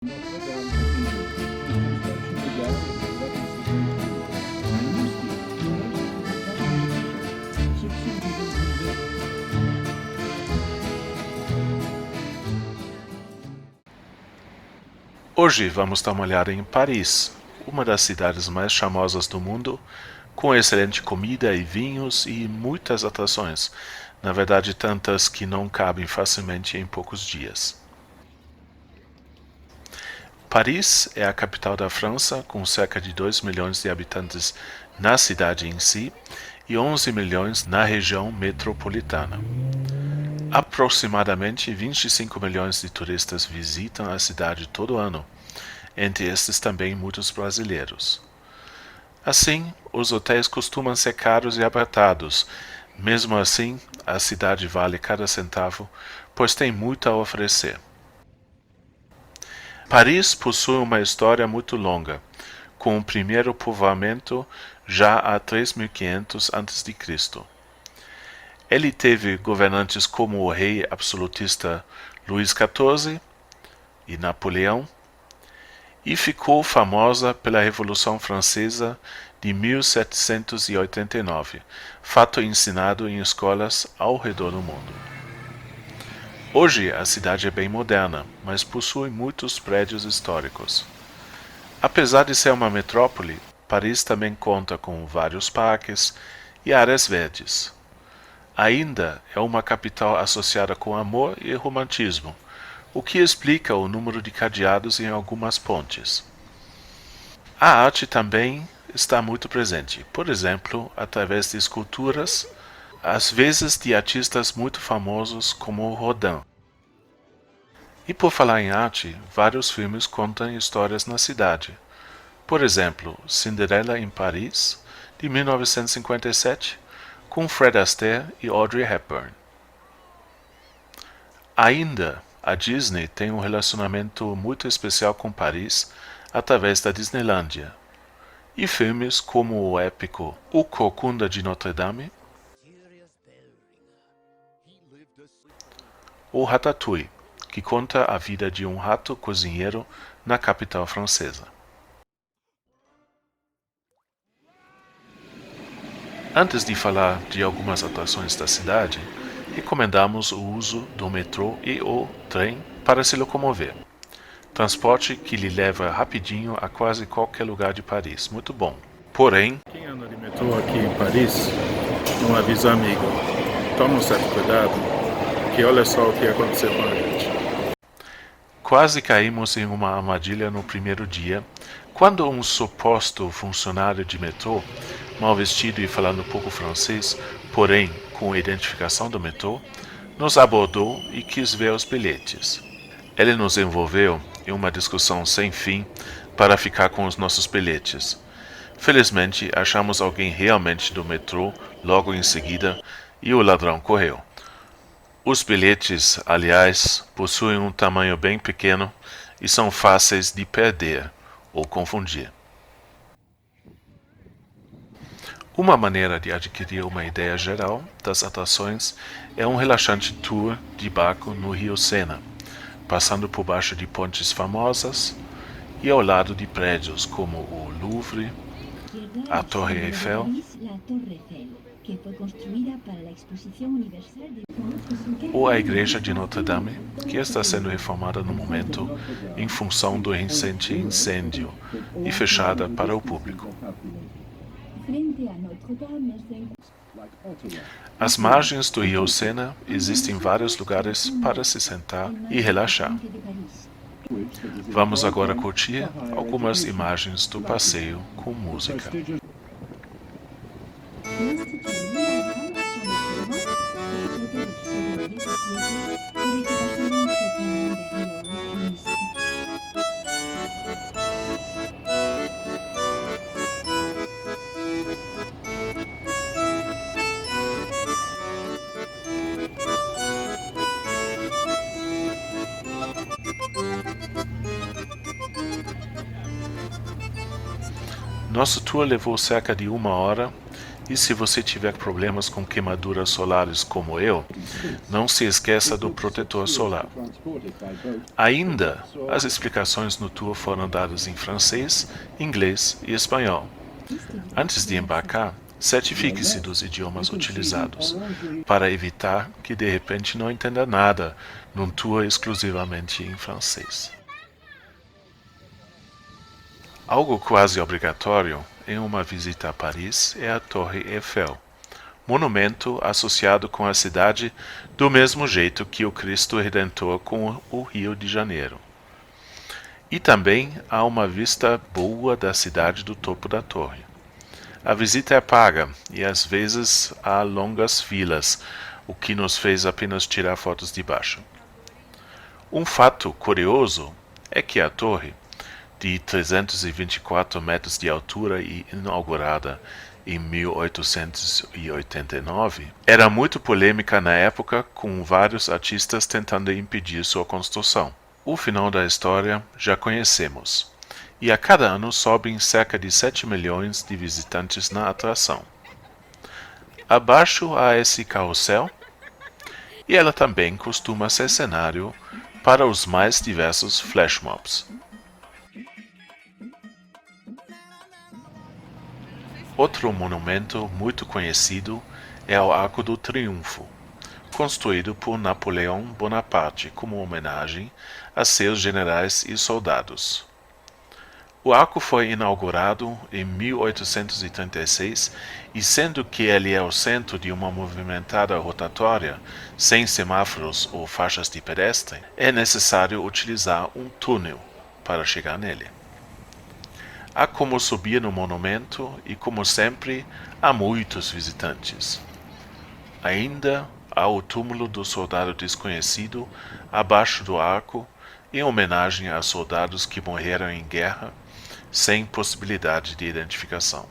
Notre Dame aqui em Constantinopla, exatamente ce que sont des Hoje vamos dar uma olhada em Paris, uma das cidades mais famosas do mundo, com excelente comida e vinhos e muitas atrações, na verdade tantas que não cabem facilmente em poucos dias. Paris é a capital da França, com cerca de 2 milhões de habitantes na cidade em si e 11 milhões na região metropolitana. Aproximadamente 25 milhões de turistas visitam a cidade todo ano, entre estes também muitos brasileiros. Assim, os hotéis costumam ser caros e apertados. Mesmo assim, a cidade vale cada centavo, pois tem muito a oferecer. Paris possui uma história muito longa, com o primeiro povoamento já há 3500 a.C. Ele teve governantes como o rei absolutista Luís XIV e Napoleão, e ficou famosa pela Revolução Francesa de 1789, fato ensinado em escolas ao redor do mundo. Hoje a cidade é bem moderna, mas possui muitos prédios históricos. Apesar de ser uma metrópole, Paris também conta com vários parques e áreas verdes. Ainda é uma capital associada com amor e romantismo, o que explica o número de cadeados em algumas pontes. A arte também está muito presente, por exemplo, através de esculturas, às vezes de artistas muito famosos como Rodin. E por falar em arte, vários filmes contam histórias na cidade. Por exemplo, Cinderela em Paris, de 1957, com Fred Astaire e Audrey Hepburn. Ainda, a Disney tem um relacionamento muito especial com Paris através da Disneylândia. E filmes como o épico O Corcunda de Notre Dame ou Ratatouille, que conta a vida de um rato cozinheiro na capital francesa. Antes de falar de algumas atrações da cidade, recomendamos o uso do metrô e ou trem para se locomover. Transporte que lhe leva rapidinho a quase qualquer lugar de Paris. Muito bom. Porém, quem anda de metrô aqui em Paris, não avisa amigo. Toma um certo cuidado, que olha só o que aconteceu com a gente. quase caímos em uma armadilha no primeiro dia, quando um suposto funcionário de metrô, mal vestido e falando pouco francês, porém com identificação do metrô, nos abordou e quis ver os bilhetes. Ele nos envolveu em uma discussão sem fim para ficar com os nossos bilhetes. Felizmente, achamos alguém realmente do metrô logo em seguida e o ladrão correu. Os bilhetes, aliás, possuem um tamanho bem pequeno e são fáceis de perder ou confundir. Uma maneira de adquirir uma ideia geral das atrações é um relaxante tour de barco no rio Sena, passando por baixo de pontes famosas e ao lado de prédios como o Louvre, a Torre Eiffel ou a Igreja de Notre Dame, que está sendo reformada no momento em função do recente incêndio e fechada para o público. Às margens do rio Sena existem vários lugares para se sentar e relaxar. Vamos agora curtir algumas imagens do passeio com música. Nosso tour levou cerca de 1 hora E se você tiver problemas com queimaduras solares como eu, não se esqueça do protetor solar. Ainda, as explicações no tour foram dadas em francês, inglês e espanhol. Antes de embarcar, certifique-se dos idiomas utilizados, para evitar que de repente não entenda nada num tour exclusivamente em francês. Algo quase obrigatório em uma visita a Paris é a Torre Eiffel, monumento associado com a cidade do mesmo jeito que o Cristo Redentor com o Rio de Janeiro. E também há uma vista boa da cidade do topo da torre. A visita é paga e às vezes há longas filas, o que nos fez apenas tirar fotos de baixo. Um fato curioso é que a torre, de 324 metros de altura e inaugurada em 1889, era muito polêmica na época, com vários artistas tentando impedir sua construção. O final da história já conhecemos. E a cada ano sobem cerca de 7 milhões de visitantes na atração. Abaixo há esse carrossel, e ela também costuma ser cenário para os mais diversos flash mobs. Outro monumento muito conhecido é o Arco do Triunfo, construído por Napoleão Bonaparte como homenagem a seus generais e soldados. O arco foi inaugurado em 1836 e, sendo que ele é o centro de uma movimentada rotatória, sem semáforos ou faixas de pedestre, é necessário utilizar um túnel para chegar nele. Há como subir no monumento e, como sempre, há muitos visitantes. Ainda há o túmulo do soldado desconhecido abaixo do arco, em homenagem a soldados que morreram em guerra, sem possibilidade de identificação.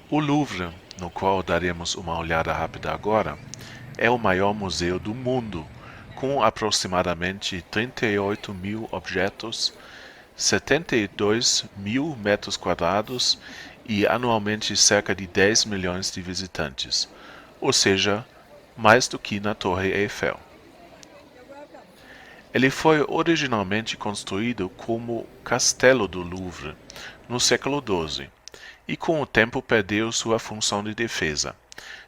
O Louvre, no qual daremos uma olhada rápida agora, é o maior museu do mundo, com aproximadamente 38 mil objetos, 72 mil metros quadrados e anualmente cerca de 10 milhões de visitantes, ou seja, mais do que na Torre Eiffel. Ele foi originalmente construído como Castelo do Louvre, no século XII, e com o tempo perdeu sua função de defesa,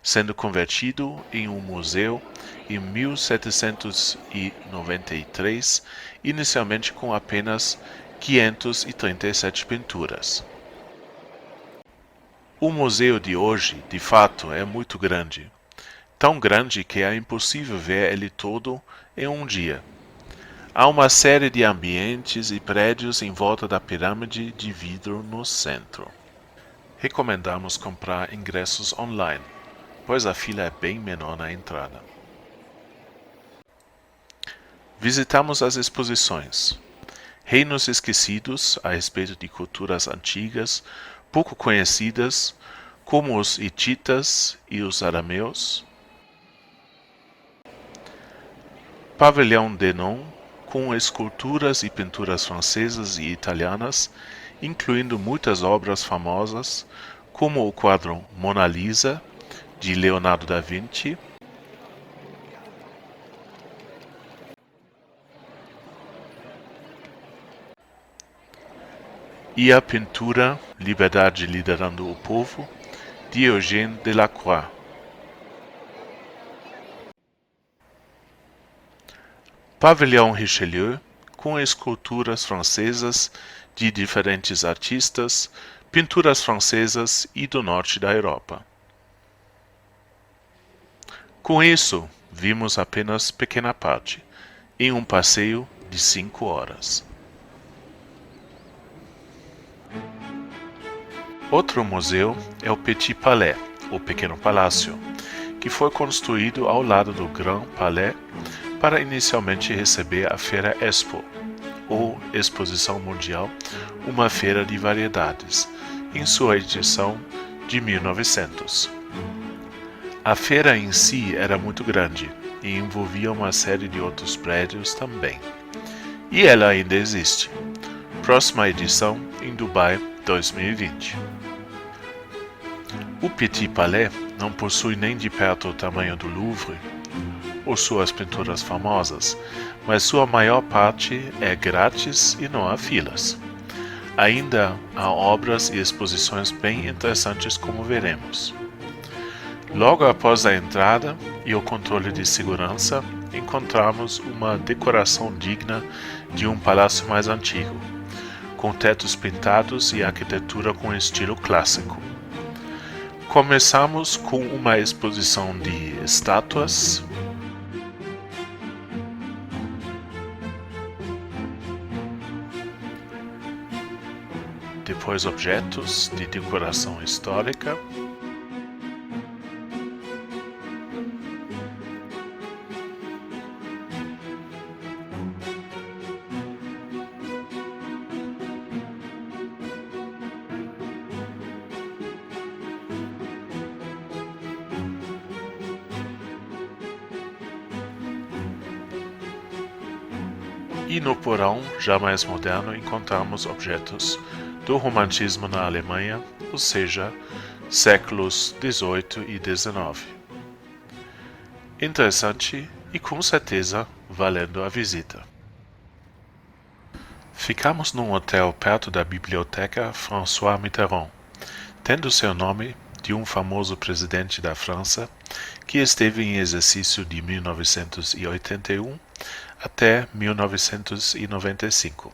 sendo convertido em um museu em 1793, inicialmente com apenas 537 pinturas. O museu de hoje, de fato, é muito grande, tão grande que é impossível ver ele todo em um dia. Há uma série de ambientes e prédios em volta da pirâmide de vidro no centro. Recomendamos comprar ingressos online, pois a fila é bem menor na entrada. Visitamos as exposições. Reinos esquecidos a respeito de culturas antigas, pouco conhecidas, como os hititas e os arameus. Pavilhão Denon, com esculturas e pinturas francesas e italianas, incluindo muitas obras famosas, como o quadro Mona Lisa, de Leonardo da Vinci, e a pintura Liberdade Liderando o Povo, de Eugène Delacroix. Pavilhão Richelieu, com esculturas francesas de diferentes artistas, pinturas francesas e do norte da Europa. Com isso, vimos apenas pequena parte, em um passeio de 5 horas. Outro museu é o Petit Palais, o Pequeno Palácio, que foi construído ao lado do Grand Palais para inicialmente receber a Feira Expo, ou Exposição Mundial, uma feira de variedades, em sua edição de 1900. A feira em si era muito grande e envolvia uma série de outros prédios também. E ela ainda existe. Próxima edição em Dubai 2020. O Petit Palais não possui nem de perto o tamanho do Louvre ou suas pinturas famosas, mas sua maior parte é grátis e não há filas. Ainda há obras e exposições bem interessantes, como veremos. Logo após a entrada e o controle de segurança, encontramos uma decoração digna de um palácio mais antigo, com tetos pintados e arquitetura com estilo clássico. Começamos com uma exposição de estátuas, depois objetos de decoração histórica, e no porão, já mais moderno, encontramos objetos do romantismo na Alemanha, ou seja, séculos XVIII e XIX. Interessante e com certeza valendo a visita. Ficamos num hotel perto da biblioteca François Mitterrand, tendo seu nome de um famoso presidente da França que esteve em exercício de 1981 até 1995,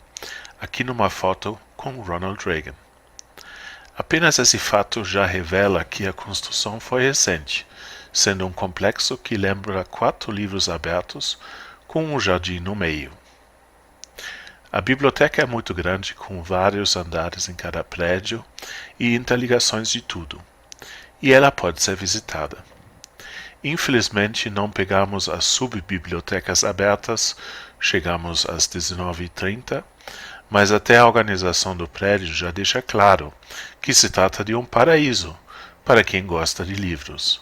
aqui numa foto com Ronald Reagan. Apenas esse fato já revela que a construção foi recente, sendo um complexo que lembra 4 livros abertos com um jardim no meio. A biblioteca é muito grande, com vários andares em cada prédio e interligações de tudo, e ela pode ser visitada. Infelizmente não pegamos as subbibliotecas abertas, chegamos às 19h30, mas até a organização do prédio já deixa claro que se trata de um paraíso para quem gosta de livros.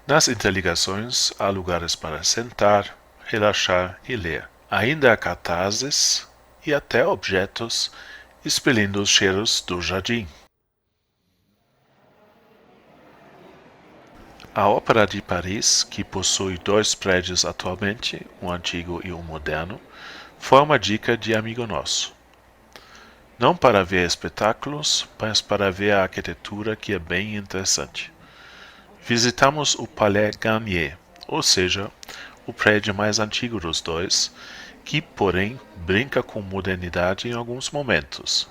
Nas interligações há lugares para sentar, relaxar e ler. Ainda há cartazes e até objetos expelindo os cheiros do jardim. A Ópera de Paris, que possui 2 prédios atualmente, um antigo e um moderno, foi uma dica de amigo nosso. Não para ver espetáculos, mas para ver a arquitetura, que é bem interessante. Visitamos o Palais Garnier, ou seja, o prédio mais antigo dos 2, que, porém, brinca com modernidade em alguns momentos.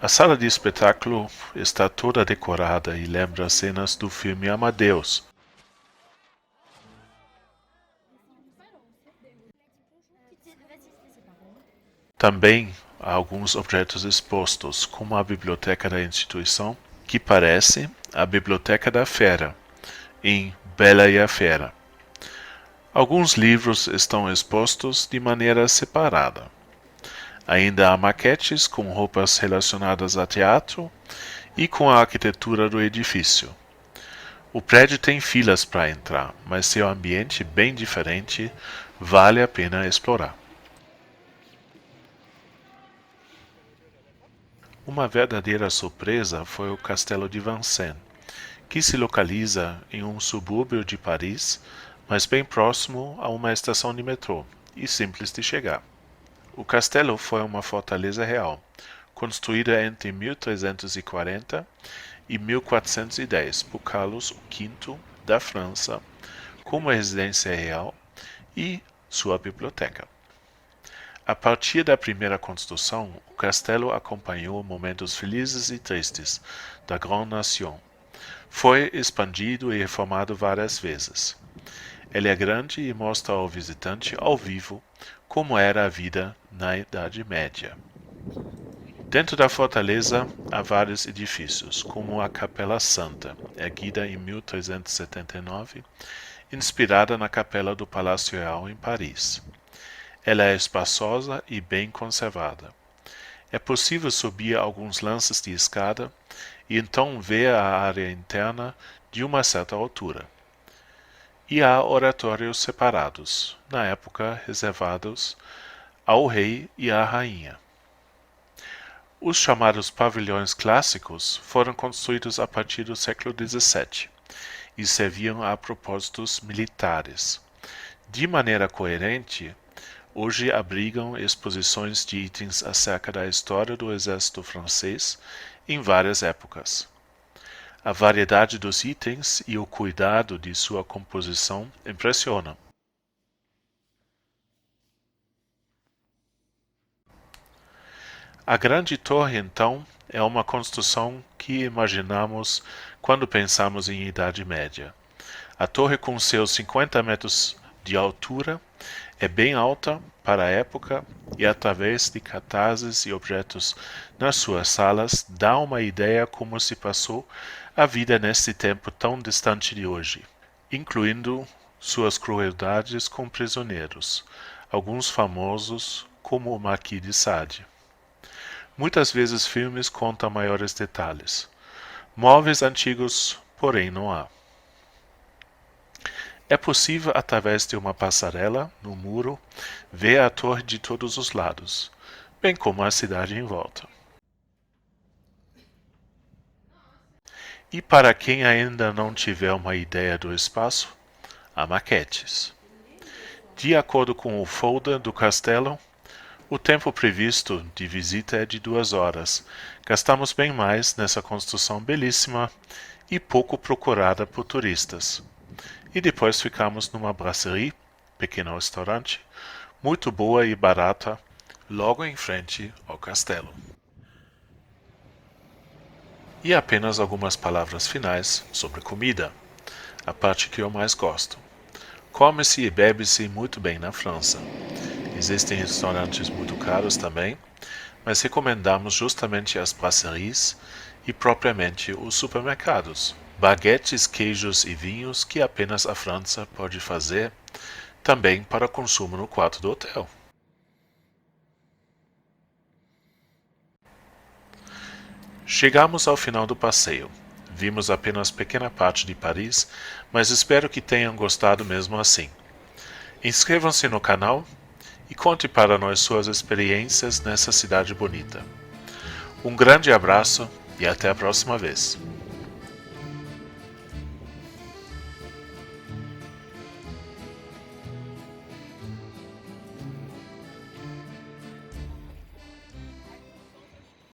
A sala de espetáculo está toda decorada e lembra cenas do filme Amadeus. Também há alguns objetos expostos, como a biblioteca da instituição, que parece a Biblioteca da Fera, em Bela e a Fera. Alguns livros estão expostos de maneira separada. Ainda há maquetes com roupas relacionadas a teatro e com a arquitetura do edifício. O prédio tem filas para entrar, mas seu ambiente bem diferente vale a pena explorar. Uma verdadeira surpresa foi o Castelo de Vincennes, que se localiza em um subúrbio de Paris, mas bem próximo a uma estação de metrô e simples de chegar. O castelo foi uma fortaleza real, construída entre 1340 e 1410 por Carlos V da França, como residência real e sua biblioteca. A partir da primeira construção, o castelo acompanhou momentos felizes e tristes da Grande Nation. Foi expandido e reformado várias vezes. Ele é grande e mostra ao visitante ao vivo como era a vida na Idade Média. Dentro da fortaleza há vários edifícios, como a Capela Santa, erguida em 1379, inspirada na capela do Palácio Real em Paris. Ela é espaçosa e bem conservada. É possível subir alguns lances de escada e então ver a área interna de uma certa altura. E há oratórios separados, na época reservados ao rei e à rainha. Os chamados pavilhões clássicos foram construídos a partir do século XVII e serviam a propósitos militares. De maneira coerente, hoje abrigam exposições de itens acerca da história do exército francês em várias épocas. A variedade dos itens e o cuidado de sua composição impressionam. A Grande Torre, então, é uma construção que imaginamos quando pensamos em Idade Média. A torre, com seus 50 metros de altura, é bem alta para a época e, através de cartazes e objetos nas suas salas, dá uma ideia como se passou a vida neste tempo tão distante de hoje, incluindo suas crueldades com prisioneiros, alguns famosos como o Marquis de Sade. Muitas vezes filmes contam maiores detalhes. Móveis antigos, porém, não há. É possível, através de uma passarela no muro, ver a torre de todos os lados, bem como a cidade em volta. E para quem ainda não tiver uma ideia do espaço, há maquetes. De acordo com o folder do castelo, o tempo previsto de visita é de 2 horas. Gastamos bem mais nessa construção belíssima e pouco procurada por turistas. E depois ficamos numa brasserie, pequeno restaurante, muito boa e barata, logo em frente ao castelo. E apenas algumas palavras finais sobre comida, a parte que eu mais gosto. Come-se e bebe-se muito bem na França. Existem restaurantes muito caros também, mas recomendamos justamente as brasseries e propriamente os supermercados. Baguetes, queijos e vinhos que apenas a França pode fazer, também para consumo no quarto do hotel. Chegamos ao final do passeio. Vimos apenas pequena parte de Paris, mas espero que tenham gostado mesmo assim. Inscrevam-se no canal e conte para nós suas experiências nessa cidade bonita. Um grande abraço e até a próxima vez.